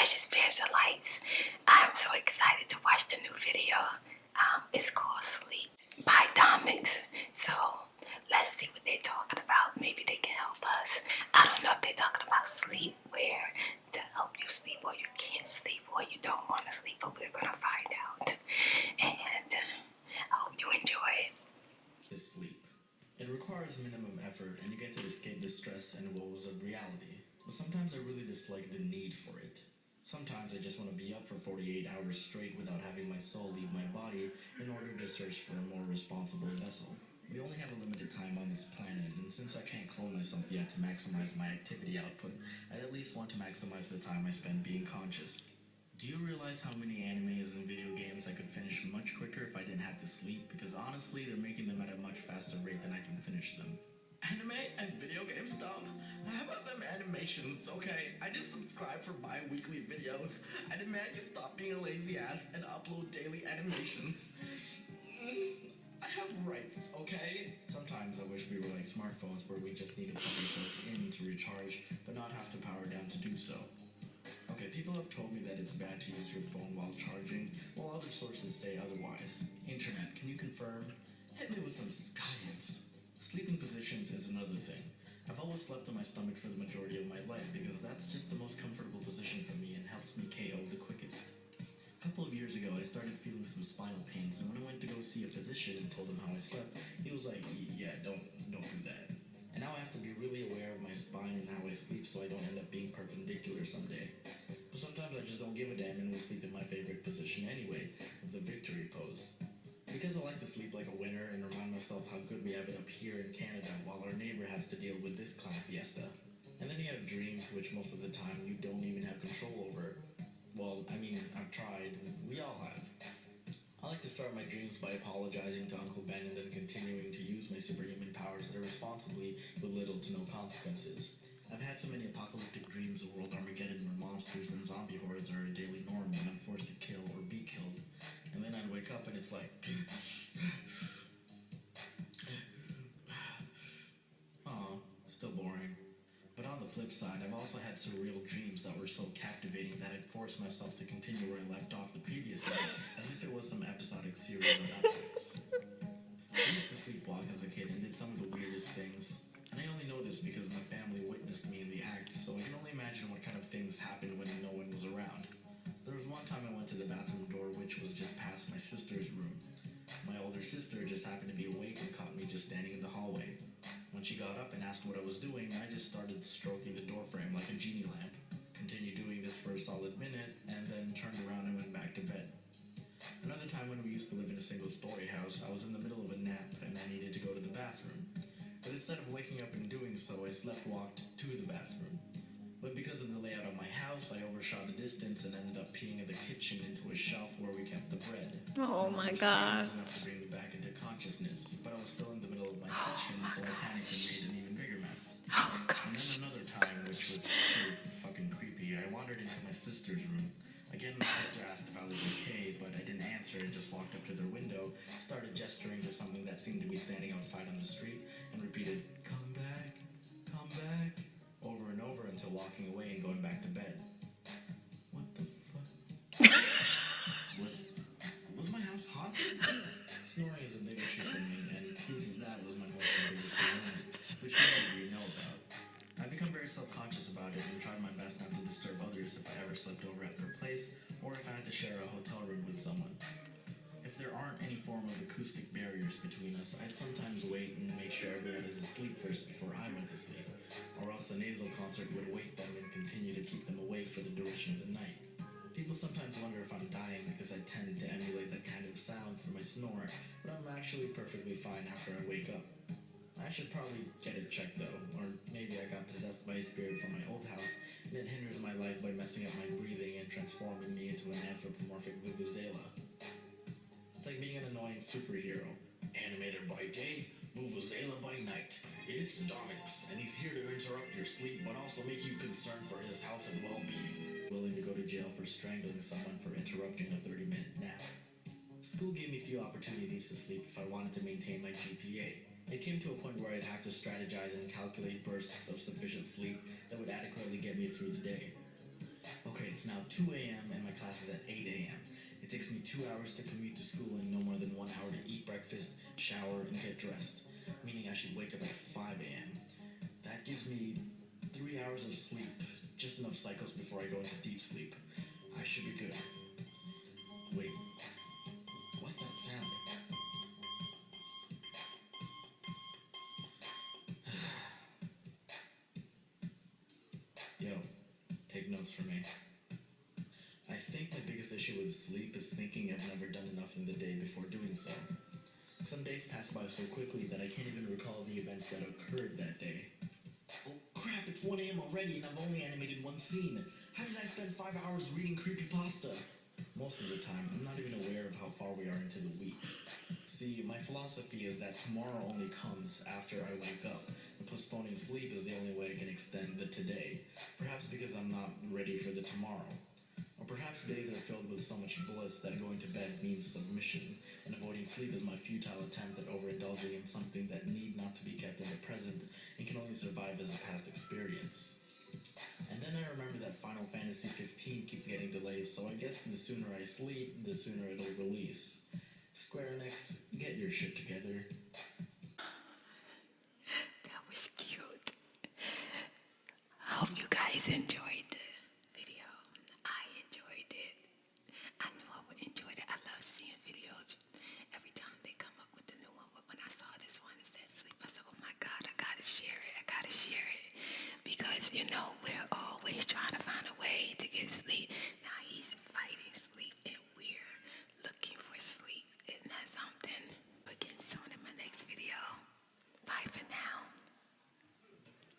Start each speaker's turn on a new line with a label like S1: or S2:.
S1: Precious Bears and Lights. I'm so excited to watch the new video. It's called Sleep by Domix. So let's see what they're talking about. Maybe they can help us. I don't know if they're talking about sleep, where to help you sleep, or you can't sleep, or you don't want to sleep, but we're gonna find out. And I hope you enjoy it.
S2: Sleep. It requires minimum effort, and you get to escape the stress and woes of reality. But sometimes I really dislike the need for it. Sometimes I just want to be up for 48 hours straight without having my soul leave my body in order to search for a more responsible vessel. We only have a limited time on this planet, and since I can't clone myself yet to maximize my activity output, I at least want to maximize the time I spend being conscious. Do you realize how many animes and video games I could finish much quicker if I didn't have to sleep? Because honestly, they're making them at a much faster rate than I can finish them. Anime and video games, Dom? How about them animations, okay? I just subscribe for bi-weekly videos. I demand you stop being a lazy ass and upload daily animations. I have rights, okay? Sometimes I wish we were like smartphones where we just need to plug ourselves in to recharge, but not have to power down to do so. Okay, people have told me that it's bad to use your phone while charging, while other sources say otherwise. Internet, can you confirm? Hit me with some science. Sleeping positions is another thing. I've always slept on my stomach for the majority of my life because that's just the most comfortable position for me and helps me KO the quickest. A couple of years ago, I started feeling some spinal pains, and when I went to go see a physician and told him how I slept, he was like, yeah, don't do that. And now I have to be really aware of my spine and how I sleep so I don't end up being perpendicular someday. But sometimes I just don't give a damn and will sleep in my favorite position anyway, the victory pose. Because I like to sleep like a winner and remind myself how good we have it up here in Canada while our neighbor has to deal with this clown fiesta. And then you have dreams which most of the time you don't even have control over. Well, I mean, I've tried. We all have. I like to start my dreams by apologizing to Uncle Ben and then continuing to use my superhuman powers irresponsibly with little to no consequences. I've had so many apocalyptic dreams of World Armageddon where monsters and zombie hordes are a daily norm and I'm forced to kill or be killed. And then I'd wake up and it's like... Aw, still boring. But on the flip side, I've also had surreal dreams that were so captivating that I'd forced myself to continue where I left off the previous night, as if it was some episodic series on Netflix. I used to sleepwalk as a kid and did some of the weirdest things. And I only know this because my family witnessed me in the act, so I can only imagine what kind of things happened when no one was around. There was one time I went to the bathroom door, which was just past my sister's room. My older sister just happened to be awake and caught me just standing in the hallway. When she got up and asked what I was doing, I just started stroking the door frame like a genie lamp, continued doing this for a solid minute, and then turned around and went back to bed. Another time when we used to live in a single-story house, I was in the middle of a nap and I needed to go to the bathroom. But instead of waking up and doing so, I slept-walked to the bathroom. But because of the layout of my house, I overshot the distance and ended up peeing in the kitchen into a shelf where we kept the bread.
S1: Oh my God.
S2: It was enough to bring me back into consciousness, but I was still in the middle of my session, so I panicked and made an even bigger mess.
S1: Oh
S2: And then another time, which was pretty fucking creepy, I wandered into my sister's room. Again, my sister asked if I was okay, but I didn't answer and just walked up to their window, started gesturing to something that seemed to be standing outside on the street, and repeated, come back, over and over until walking away and going back to bed. What the fuck? Was my house haunted? Snoring is a big issue for me, and proof of that was my most embarrassing moment, which many of you know about. I've become very self-conscious about it and tried my best not to disturb others if I ever slept over at their place, or if I had to share a hotel room with someone. If there aren't any form of acoustic barriers between us, I'd sometimes wait and make sure everyone is asleep first before I went to sleep, or else a nasal concert would wake them and continue to keep them awake for the duration of the night. People sometimes wonder if I'm dying because I tend to emulate that kind of sound through my snore, but I'm actually perfectly fine after I wake up. I should probably get it checked though, or maybe I got possessed by a spirit from my old house, and it hinders my life by messing up my breathing and transforming me into an anthropomorphic vuvuzela. It's like being an annoying superhero. Animator by day, vuvuzela by night. It's Domix, and he's here to interrupt your sleep, but also make you concerned for his health and well-being. Willing to go to jail for strangling someone for interrupting a 30-minute nap. School gave me few opportunities to sleep if I wanted to maintain my GPA. It came to a point where I'd have to strategize and calculate bursts of sufficient sleep that would adequately get me through the day. Okay, It's now 2 a.m. and my class is at 8 a.m. It takes me 2 hours to commute to school and no more than 1 hour to eat breakfast, shower, and get dressed, meaning I should wake up at 5 a.m. That gives me 3 hours of sleep, just enough cycles before I go into deep sleep. I should be good. Wait, what's that sound? Yo, take notes for me. I think my biggest issue with sleep is thinking I've never done enough in the day before doing so. Some days pass by so quickly that I can't even recall the events that occurred that day. Oh crap, it's 1 a.m. already and I've only animated one scene. How did I spend 5 hours reading creepypasta? Most of the time, I'm not even aware of how far we are into the week. See, my philosophy is that tomorrow only comes after I wake up, and postponing sleep is the only way I can extend the today. Perhaps because I'm not ready for the tomorrow. Or perhaps days are filled with so much bliss that going to bed means submission, and avoiding sleep is my futile attempt at overindulging in something that need not to be kept in the present and can only survive as a past experience. And then I remember that Final Fantasy 15 keeps getting delayed, so I guess the sooner I sleep, the sooner it'll release. Square Enix, get your shit together.
S1: That was cute. I hope you guys enjoyed the video. I enjoyed it. I knew I would enjoy it. I love seeing videos. Every time they come up with a new one. But when I saw this one that said sleep, I said, oh my God, I gotta share it. I gotta share it. Because, we're always trying to find a way to get sleep.